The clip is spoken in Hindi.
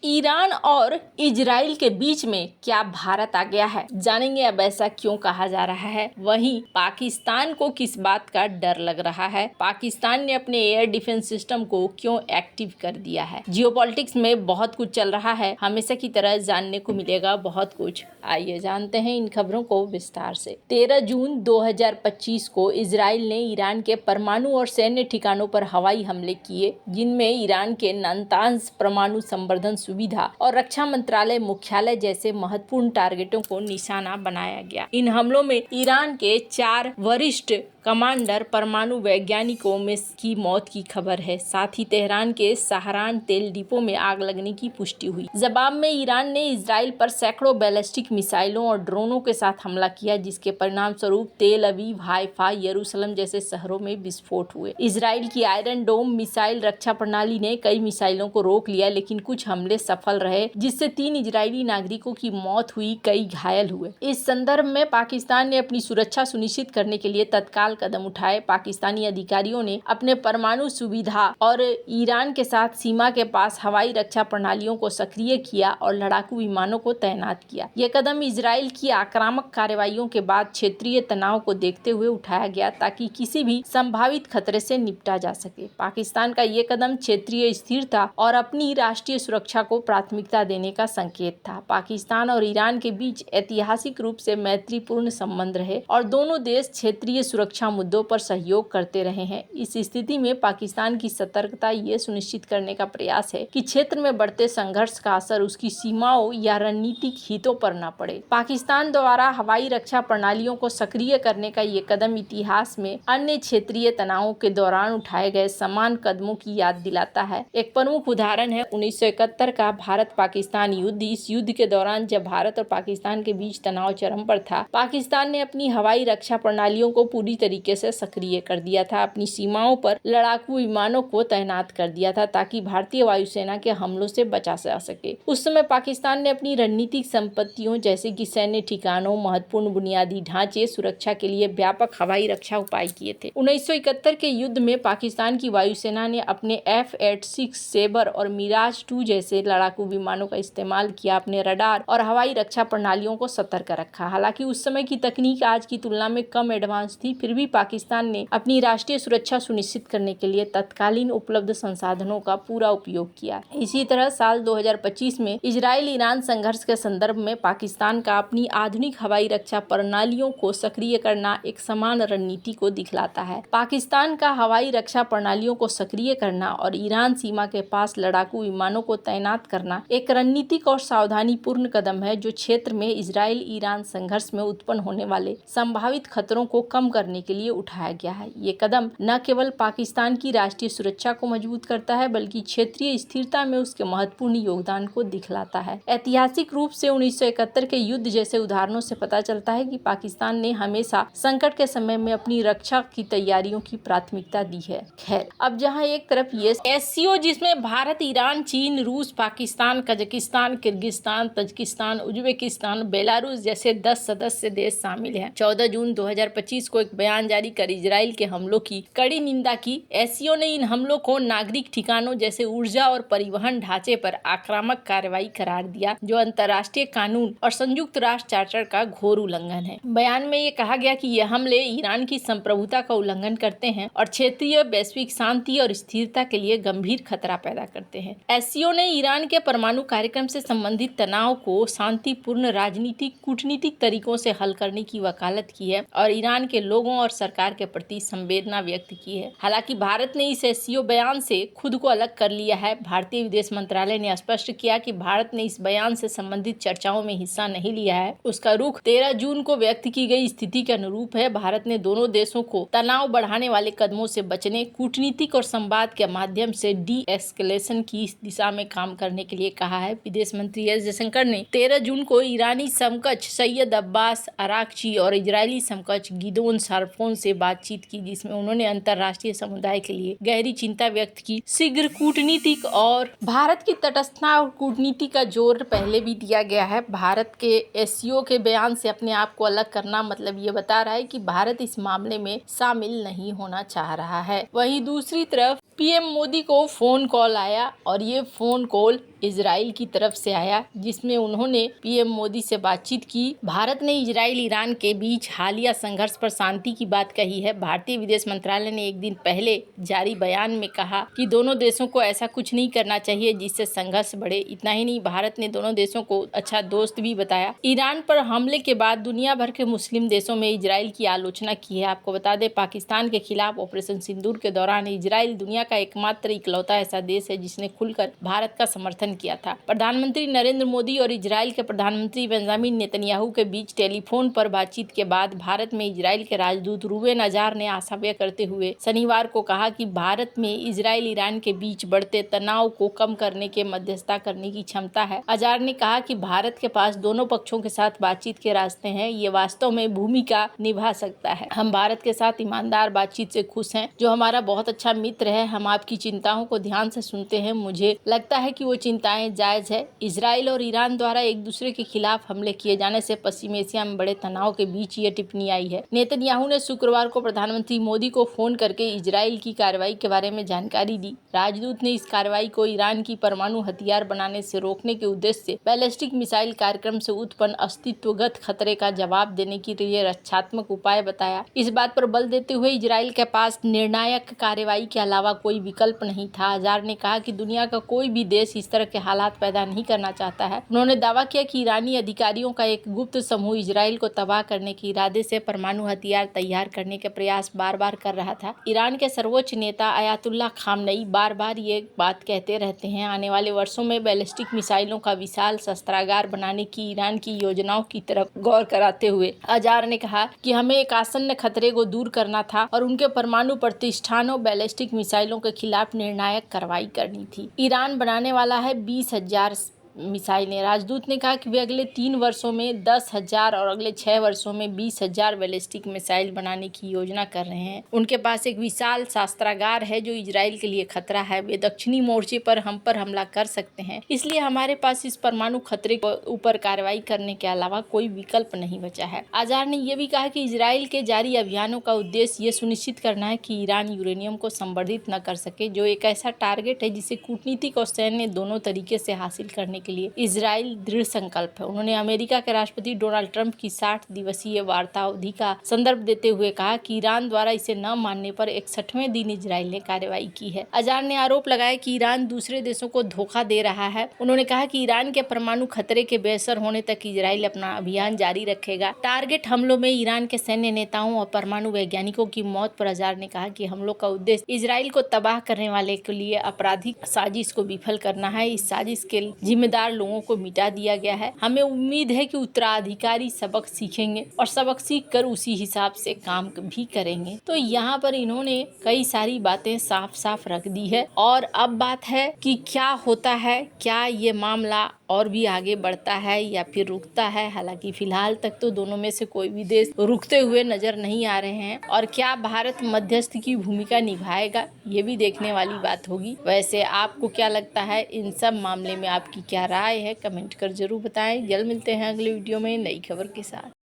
ईरान और इजराइल के बीच में क्या भारत आ गया है? जानेंगे अब ऐसा क्यों कहा जा रहा है। वहीं पाकिस्तान को किस बात का डर लग रहा है? पाकिस्तान ने अपने एयर डिफेंस सिस्टम को क्यों एक्टिव कर दिया है? जियोपॉलिटिक्स में बहुत कुछ चल रहा है, हमेशा की तरह जानने को मिलेगा बहुत कुछ। आइए जानते हैं इन खबरों को विस्तार से। 13 जून 2025 को इजराइल ने ईरान के परमाणु और सैन्य ठिकानों पर हवाई हमले किए, जिनमें ईरान के नातांज परमाणु संवर्धन सुविधा और रक्षा मंत्रालय मुख्यालय जैसे महत्वपूर्ण टारगेटों को निशाना बनाया गया। इन हमलों में ईरान के 4 वरिष्ठ कमांडर परमाणु वैज्ञानिकों में की मौत की खबर है। साथ ही तेहरान के सहारान तेल डिपो में आग लगने की पुष्टि हुई। जवाब में ईरान ने इजराइल पर सैकड़ों बैलिस्टिक मिसाइलों और ड्रोनों के साथ हमला किया, जिसके परिणाम स्वरूप तेल अवीव, हाइफा, यरूशलेम जैसे शहरों में विस्फोट हुए। इजराइल की आयरन डोम मिसाइल रक्षा प्रणाली ने कई मिसाइलों को रोक लिया, लेकिन कुछ हमले सफल रहे, जिससे 3 इजरायली नागरिकों की मौत हुई, कई घायल हुए। इस संदर्भ में पाकिस्तान ने अपनी सुरक्षा सुनिश्चित करने के लिए तत्काल कदम उठाए। पाकिस्तानी अधिकारियों ने अपने परमाणु सुविधा और ईरान के साथ सीमा के पास हवाई रक्षा प्रणालियों को सक्रिय किया और लड़ाकू विमानों को तैनात किया। यह कदम इजराइल की आक्रामक कार्रवाइयों के बाद क्षेत्रीय तनाव को देखते हुए उठाया गया, ताकि किसी भी संभावित खतरे से निपटा जा सके। पाकिस्तान का ये कदम क्षेत्रीय स्थिरता और अपनी राष्ट्रीय सुरक्षा को प्राथमिकता देने का संकेत था। पाकिस्तान और ईरान के बीच ऐतिहासिक रूप से मैत्रीपूर्ण संबंध रहे और दोनों देश क्षेत्रीय सुरक्षा मुद्दों पर सहयोग करते रहे हैं। इस स्थिति में पाकिस्तान की सतर्कता ये सुनिश्चित करने का प्रयास है कि क्षेत्र में बढ़ते संघर्ष का असर उसकी सीमाओं या रणनीतिक हितों पर न पड़े। पाकिस्तान द्वारा हवाई रक्षा प्रणालियों को सक्रिय करने का ये कदम इतिहास में अन्य क्षेत्रीय तनावों के दौरान उठाए गए समान कदमों की याद दिलाता है। एक प्रमुख उदाहरण है 1971 का भारत पाकिस्तान युद्ध। इस युद्ध के दौरान जब भारत और पाकिस्तान के बीच तनाव चरम पर था, पाकिस्तान ने अपनी हवाई रक्षा प्रणालियों को पूरी तरीके से सक्रिय कर दिया था। अपनी सीमाओं पर लड़ाकू विमानों को तैनात कर दिया था, ताकि भारतीय वायुसेना के हमलों से बचा जा सके। उस समय पाकिस्तान ने अपनी रणनीतिक संपत्तियों जैसे कि सैन्य ठिकानों, महत्वपूर्ण बुनियादी ढांचे सुरक्षा के लिए व्यापक हवाई रक्षा उपाय किए थे। 1971 के युद्ध में पाकिस्तान की वायुसेना ने अपने F-86 सेबर और मिराज 2 जैसे लड़ाकू विमानों का इस्तेमाल किया, अपने रडार और हवाई रक्षा प्रणालियों को सतर्क रखा। हालांकि उस समय की तकनीक आज की तुलना में कम एडवांस थी, फिर भी पाकिस्तान ने अपनी राष्ट्रीय सुरक्षा सुनिश्चित करने के लिए तत्कालीन उपलब्ध संसाधनों का पूरा उपयोग किया। इसी तरह साल 2025 में इजराइल ईरान संघर्ष के संदर्भ में पाकिस्तान का अपनी आधुनिक हवाई रक्षा प्रणालियों को सक्रिय करना एक समान रणनीति को दिखलाता है। पाकिस्तान का हवाई रक्षा प्रणालियों को सक्रिय करना और ईरान सीमा के पास लड़ाकू विमानों को तैनात करना एक रणनीतिक और सावधानीपूर्ण कदम है, जो क्षेत्र में इजराइल ईरान संघर्ष में उत्पन्न होने वाले संभावित खतरों को कम करने के लिए उठाया गया है। ये कदम न केवल पाकिस्तान की राष्ट्रीय सुरक्षा को मजबूत करता है, बल्कि क्षेत्रीय स्थिरता में उसके महत्वपूर्ण योगदान को दिखलाता है। ऐतिहासिक रूप से 1971 के युद्ध जैसे उदाहरणों से पता चलता है कि पाकिस्तान ने हमेशा संकट के समय में अपनी रक्षा की तैयारियों की प्राथमिकता दी है। खैर, अब जहां एक तरफ ये SCO, जिसमें भारत, ईरान, चीन, रूस, Pakistan, Kazakhstan, Kyrgyzstan, Tajikistan, Uzbekistan, Belarus जैसे 10 सदस्य देश शामिल हैं, 14 जून 2025 को एक बयान जारी कर इजराइल के हमलों की कड़ी निंदा की। SCO ने इन हमलों को नागरिक ठिकानों जैसे ऊर्जा और परिवहन ढांचे पर आक्रामक कार्रवाई करार दिया, जो अंतर्राष्ट्रीय कानून और संयुक्त राष्ट्र चार्टर का घोर उल्लंघन है। बयान में ये कहा गया कि ये हमले ईरान की संप्रभुता का उल्लंघन करते हैं और क्षेत्रीय वैश्विक शांति और स्थिरता के लिए गंभीर खतरा पैदा करते हैं। SCO ने ईरान के परमाणु कार्यक्रम से संबंधित तनाव को शांतिपूर्ण राजनीतिक कूटनीतिक तरीकों से हल करने की वकालत की है और ईरान के लोगों और सरकार के प्रति संवेदना व्यक्त की है। हालांकि भारत ने इस SCO बयान से खुद को अलग कर लिया है। भारतीय विदेश मंत्रालय ने स्पष्ट किया कि भारत ने इस बयान से संबंधित चर्चाओं में हिस्सा नहीं लिया है। उसका रुख 13 जून को व्यक्त की गई स्थिति के अनुरूप है। भारत ने दोनों देशों को तनाव बढ़ाने वाले कदमों से बचने, कूटनीतिक और संवाद के माध्यम से डी-एस्केलेशन की दिशा में काम करने के लिए कहा है। विदेश मंत्री एस जयशंकर ने 13 जून को ईरानी समकक्ष सैयद अब्बास अराक्ची और इजरायली समकक्ष गिदोन सारफोन से बातचीत की, जिसमें उन्होंने अंतर्राष्ट्रीय समुदाय के लिए गहरी चिंता व्यक्त की। शीघ्र कूटनीतिक और भारत की तटस्थता और कूटनीति का जोर पहले भी दिया गया है। भारत के SCO के बयान से अपने आप को अलग करना मतलब ये बता रहा है कि भारत इस मामले में शामिल नहीं होना चाह रहा है। वहीं दूसरी तरफ PM मोदी को फोन कॉल आया और ये फोन कॉल इजराइल की तरफ से आया, जिसमें उन्होंने पीएम मोदी से बातचीत की। भारत ने इजराइल ईरान के बीच हालिया संघर्ष पर शांति की बात कही है। भारतीय विदेश मंत्रालय ने एक दिन पहले जारी बयान में कहा कि दोनों देशों को ऐसा कुछ नहीं करना चाहिए जिससे संघर्ष बढ़े। इतना ही नहीं, भारत ने दोनों देशों को अच्छा दोस्त भी बताया। ईरान पर हमले के बाद दुनिया भर के मुस्लिम देशों में इजराइल की आलोचना की है। आपको बता दें, पाकिस्तान के खिलाफ ऑपरेशन सिंदूर के दौरान इजराइल दुनिया का एकमात्र इकलौता ऐसा देश है जिसने खुलकर भारत का समर्थन किया था। प्रधानमंत्री नरेंद्र मोदी और इजराइल के प्रधानमंत्री बेंजामिन नेतन्याहू के बीच टेलीफोन पर बातचीत के बाद भारत में इजराइल के राजदूत रूबेन अजार ने आशा व्यक्त करते हुए शनिवार को कहा कि भारत में इजराइल ईरान के बीच बढ़ते तनाव को कम करने के मध्यस्थता करने की क्षमता है। अजार ने कहा कि भारत के पास दोनों पक्षों के साथ बातचीत के रास्ते हैं, ये वास्तव में भूमिका निभा सकता है। हम भारत के साथ ईमानदार बातचीत से खुश हैं, जो हमारा बहुत अच्छा मित्र है। हम आपकी चिंताओं को ध्यान से सुनते हैं। मुझे लगता है कि वो चिंताएं जायज है। इजराइल और ईरान द्वारा एक दूसरे के खिलाफ हमले किए जाने से पश्चिम एशिया में बड़े तनाव के बीच ये टिप्पणी आई है। नेतन्याहू ने शुक्रवार को प्रधानमंत्री मोदी को फोन करके इजराइल की कार्रवाई के बारे में जानकारी दी। राजदूत ने इस कार्रवाई को ईरान की परमाणु हथियार बनाने से रोकने के उद्देश्य से बैलिस्टिक मिसाइल कार्यक्रम से उत्पन्न अस्तित्वगत खतरे का जवाब देने के लिए रक्षात्मक उपाय बताया। इस बात पर बल देते हुए इजराइल के पास निर्णायक कार्रवाई के अलावा कोई विकल्प नहीं था। अजार ने कहा कि दुनिया का कोई भी देश इस तरह के हालात पैदा नहीं करना चाहता है। उन्होंने दावा किया कि ईरानी अधिकारियों का एक गुप्त समूह इजराइल को तबाह करने के इरादे से परमाणु हथियार तैयार करने के प्रयास बार बार कर रहा था। ईरान के सर्वोच्च नेता अयातुल्लाह खामनेई बार बार ये बात कहते रहते हैं। आने वाले वर्षों में बैलिस्टिक मिसाइलों का विशाल शस्त्रागार बनाने की ईरान की योजनाओं की तरफ गौर कराते हुए अजार ने कहा कि हमें एक आसन्न खतरे को दूर करना था और उनके परमाणु प्रतिष्ठानों बैलिस्टिक मिसाइलों के खिलाफ निर्णायक कार्रवाई करनी थी। ईरान बनाने वाला है 20,000 मिसाइलें। राजदूत ने कहा कि वे अगले 3 वर्षों में 10,000 और अगले 6 वर्षों में 20,000 बैलिस्टिक मिसाइल बनाने की योजना कर रहे हैं। उनके पास एक विशाल शस्त्रागार है जो इजराइल के लिए खतरा है। वे दक्षिणी मोर्चे पर हम पर हमला कर सकते हैं, इसलिए हमारे पास इस परमाणु खतरे के ऊपर कार्रवाई करने के अलावा कोई विकल्प नहीं बचा है। अजार ने यह भी कहा कि इजराइल के जारी अभियानों का उद्देश्य ये सुनिश्चित करना है कि ईरान यूरेनियम को संवर्धित न कर सके, जो एक ऐसा टारगेट है जिसे कूटनीतिक और सैन्य दोनों तरीके से हासिल करने के लिए इजराइल दृढ़ संकल्प है। उन्होंने अमेरिका के राष्ट्रपति डोनाल्ड ट्रंप की 60 दिवसीय वार्ता अवधि का संदर्भ देते हुए कहा कि ईरान द्वारा इसे न मानने पर 61वें दिन इजराइल ने कार्रवाई की है। अजार ने आरोप लगाया कि ईरान दूसरे देशों को धोखा दे रहा है। उन्होंने कहा कि ईरान के परमाणु खतरे के बेअसर होने तक इजराइल अपना अभियान जारी रखेगा। टारगेट हमलों में ईरान के सैन्य नेताओं और परमाणु वैज्ञानिकों की मौत पर अजार ने कहा कि हमलों का उद्देश्य इजराइल को तबाह करने वाले के लिए आपराधिक साजिश को विफल करना है। इस साजिश के जिम्मेदार लोगों को मिटा दिया गया है। हमें उम्मीद है कि उत्तराधिकारी सबक सीखेंगे और सबक सीखकर उसी हिसाब से काम भी करेंगे। तो यहाँ पर इन्होंने कई सारी बातें साफ साफ रख दी है और अब बात है कि क्या होता है, क्या ये मामला और भी आगे बढ़ता है या फिर रुकता है। हालांकि फिलहाल तक तो दोनों में से कोई भी देश रुकते हुए नजर नहीं आ रहे हैं और क्या भारत मध्यस्थ की भूमिका निभाएगा, ये भी देखने वाली बात होगी। वैसे आपको क्या लगता है, इन सब मामले में आपकी क्या राय है, कमेंट कर जरूर बताएं। जल्द मिलते हैं अगले वीडियो में नई खबर के साथ।